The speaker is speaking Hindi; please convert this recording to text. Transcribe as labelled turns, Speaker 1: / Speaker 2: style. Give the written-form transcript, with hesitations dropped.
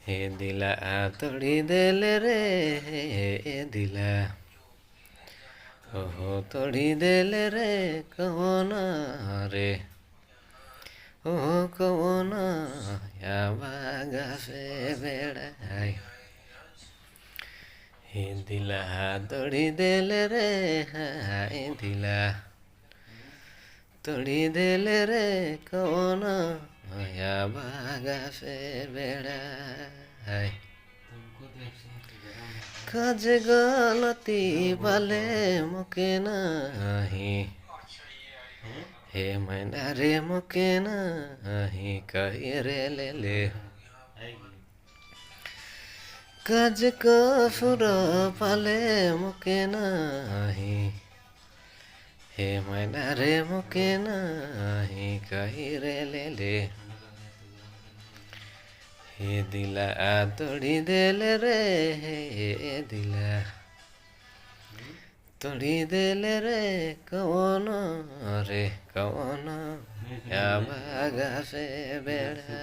Speaker 1: हे दिला तोड़ी देल रे हे दिला ओहो तोड़ी देल रे कौना रे ओहो कौना या बागा से बेड़ाई हे दिला तोड़ी देल रे हाय दिला तोड़ी देल रे कौना या बागा से बेड़ाई काज गलती बाले मुके नाही हे मैना रे मुके नाही कही रे ले काज कफुर पाले मुके नाही हे मैना रे मुके नाही कही रे ले हे दिला तोड़ी देल रे हे दिला तोड़ी देल रे कौन रे कौन या बागा से बेड़ा